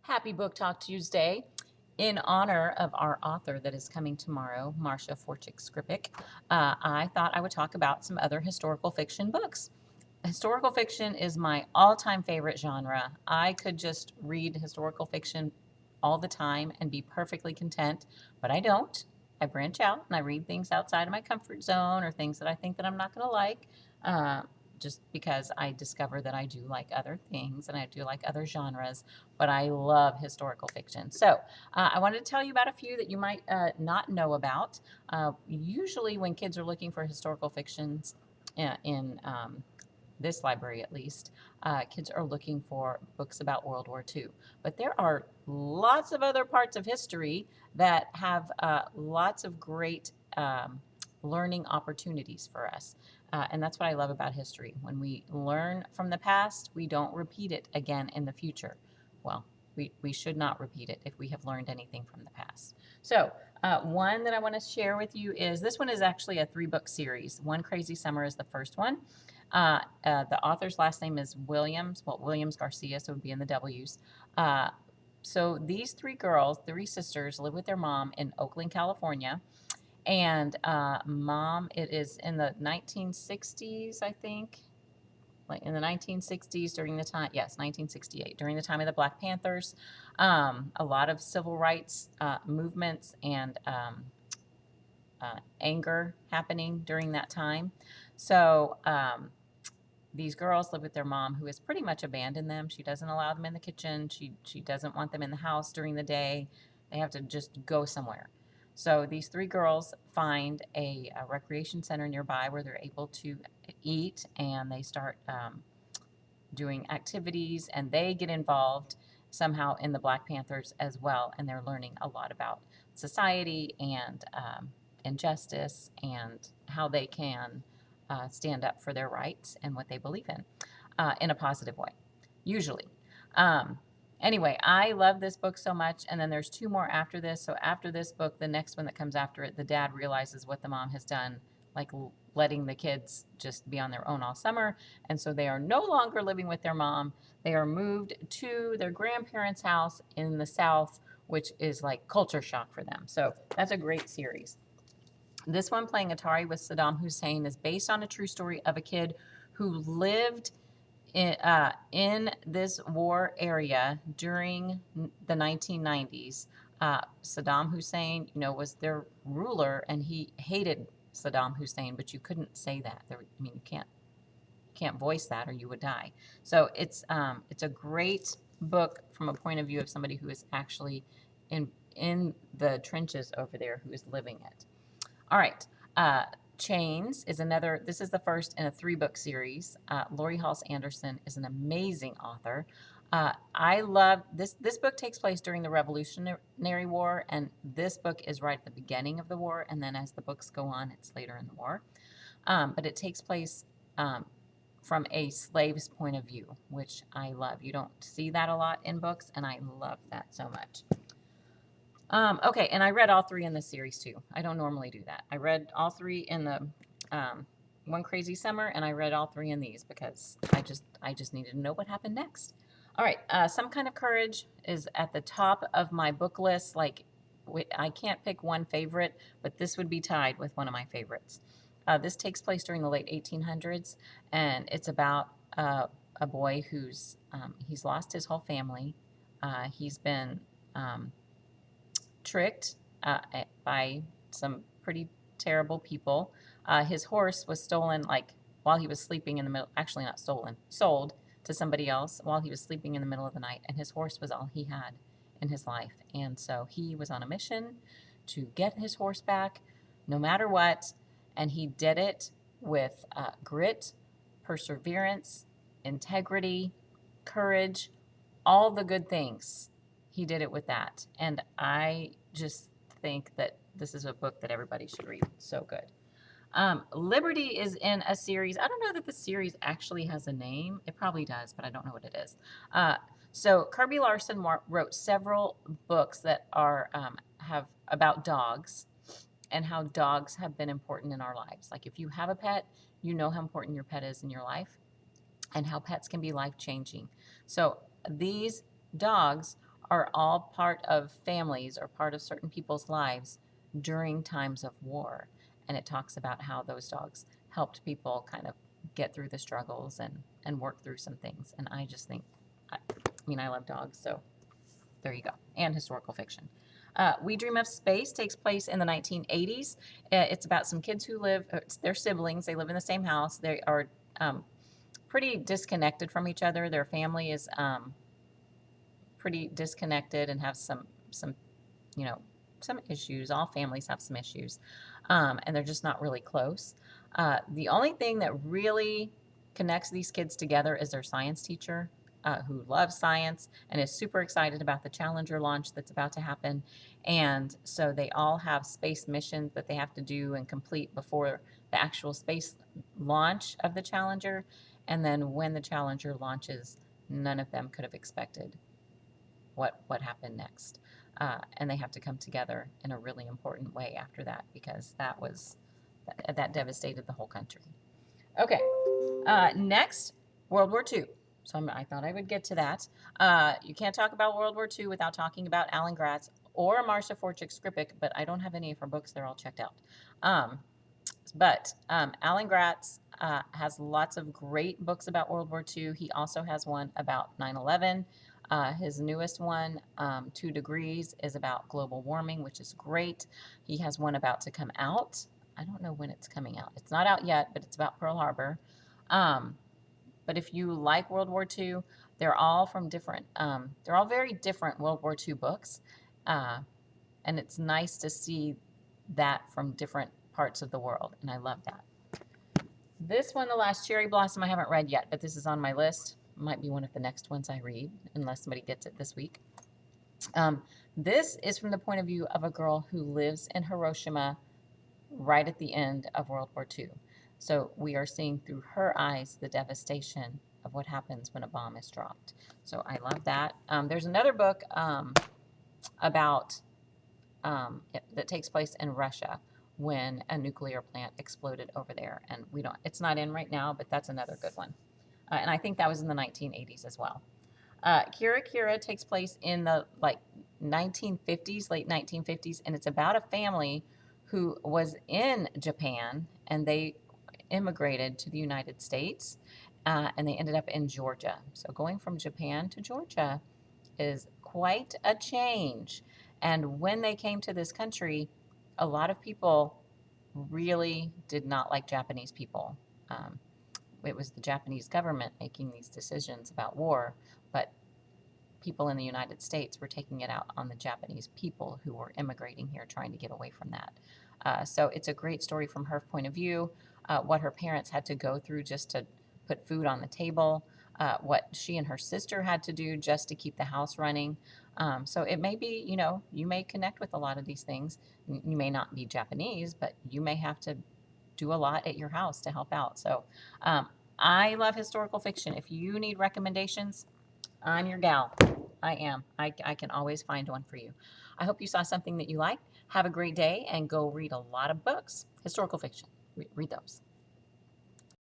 Happy Book Talk Tuesday. In honor of our author that is coming tomorrow, Marcia Forchik Skripik, I thought I would talk about some other historical fiction books. Historical fiction is my all-time favorite genre. I could just read historical fiction all the time and be perfectly content, but I don't. I branch out and I read things outside of my comfort zone or things that I think that I'm not going to like. Uh, just because I discover that I do like other things and I do like other genres, but I love historical fiction. So I wanted to tell you about a few that you might not know about. Usually, when kids are looking for historical fictions in this library at least, kids are looking for books about World War II. But there are lots of other parts of history that have lots of great learning opportunities for us. And that's what I love about history. When we learn from the past, we don't repeat it again in the future. Well, we should not repeat it if we have learned anything from the past. So, one that I want to share with you is this one is actually a 3-book series. One Crazy Summer is the first one. The author's last name is Williams, well, Williams Garcia, so it would be in the W's. So these 3 sisters, live with their mom in Oakland, California. And mom, it is in the 1960s, I think, like in the 1960s during the time, yes, 1968, during the time of the Black Panthers. A lot of civil rights movements and anger happening during that time. So these girls live with their mom, who has pretty much abandoned them. She doesn't allow them in the kitchen. She doesn't want them in the house during the day. They have to just go somewhere. So these 3 girls find a recreation center nearby where they're able to eat, and they start doing activities, and they get involved somehow in the Black Panthers as well, and they're learning a lot about society and injustice and how they can stand up for their rights and what they believe in a positive way, usually. Anyway, I love this book so much, and then there's 2 more after this. So after this book, the next one that comes after it, the dad realizes what the mom has done, like letting the kids just be on their own all summer, and so they are no longer living with their mom. They are moved to their grandparents' house in the South, which is like culture shock for them. So that's a great series. This one, Playing Atari with Saddam Hussein, is based on a true story of a kid who lived in this war area during the 1990s. Saddam Hussein, was their ruler, and he hated Saddam Hussein, but you couldn't say that. You can't voice that, or you would die. So it's a great book from a point of view of somebody who is actually in the trenches over there, who is living it. All right. Chains is another, this is the first in a 3-book series. Lori Halse Anderson is an amazing author. I love this. This book takes place during the Revolutionary War, and this book is right at the beginning of the war, and then as the books go on, it's later in the war. But it takes place from a slave's point of view, which I love. You don't see that a lot in books, and I love that so much. Okay, and I read all 3 in this series too. I don't normally do that. I read all 3 in the One Crazy Summer, and I read all 3 in these because I just needed to know what happened next. All right, Some Kind of Courage is at the top of my book list. Like, I can't pick one favorite, but this would be tied with one of my favorites. This takes place during the late 1800s, and it's about a boy who's he's lost his whole family. He's been tricked by some pretty terrible people. His horse was stolen, like, while he was sleeping in the middle, actually not stolen, sold to somebody else while he was sleeping in the middle of the night, and his horse was all he had in his life. And so he was on a mission to get his horse back no matter what, and he did it with grit, perseverance, integrity, courage, all the good things. He did it with that. And I just think that this is a book that everybody should read. It's so good. Liberty is in a series. I don't know that the series actually has a name. It probably does, but I don't know what it is. So Kirby Larson wrote several books that are have about dogs and how dogs have been important in our lives. Like, if you have a pet, you know how important your pet is in your life and how pets can be life-changing. So these dogs are all part of families or part of certain people's lives during times of war. And it talks about how those dogs helped people kind of get through the struggles and work through some things. And I just think, I mean, I love dogs, so there you go. And historical fiction. We Dream of Space takes place in the 1980s. It's about some kids who live, they're siblings, they live in the same house. They are pretty disconnected from each other. Their family is pretty disconnected and have some you know some issues. All families have some issues, and they're just not really close. The only thing that really connects these kids together is their science teacher, who loves science and is super excited about the Challenger launch that's about to happen. And so they all have space missions that they have to do and complete before the actual space launch of the Challenger. And then when the Challenger launches, none of them could have expected what happened next. And they have to come together in a really important way after that, because that devastated the whole country. Okay, next, World War II. So I thought I would get to that. You can't talk about World War II without talking about Alan Gratz or Marcia Forchik Skripik, but I don't have any of her books. They're all checked out. Alan Gratz has lots of great books about World War II. He also has one about 9/11. His newest one, 2 Degrees, is about global warming, which is great. He has one about to come out. I don't know when it's coming out. It's not out yet, but it's about Pearl Harbor. But if you like World War II, they're all from different, they're all very different World War II books. And it's nice to see that from different parts of the world, and I love that. This one, The Last Cherry Blossom, I haven't read yet, but this is on my list. Might be one of the next ones I read, unless somebody gets it this week. This is from the point of view of a girl who lives in Hiroshima right at the end of World War II. So we are seeing through her eyes the devastation of what happens when a bomb is dropped. So I love that. There's another book about that takes place in Russia when a nuclear plant exploded over there, and it's not in right now, but that's another good one. And I think that was in the 1980s as well. Kira Kira takes place in the 1950s, late 1950s, and it's about a family who was in Japan and they immigrated to the United States, and they ended up in Georgia. So going from Japan to Georgia is quite a change. And when they came to this country, a lot of people really did not like Japanese people. It was the Japanese government making these decisions about war, but people in the United States were taking it out on the Japanese people who were immigrating here trying to get away from that. So it's a great story from her point of view, what her parents had to go through just to put food on the table, what she and her sister had to do just to keep the house running. So it may be, you may connect with a lot of these things. You may not be Japanese, but you may have to do a lot at your house to help out. So I love historical fiction. If you need recommendations, I'm your gal. I am. I can always find one for you. I hope you saw something that you liked. Have a great day and go read a lot of books. Historical fiction. Read those.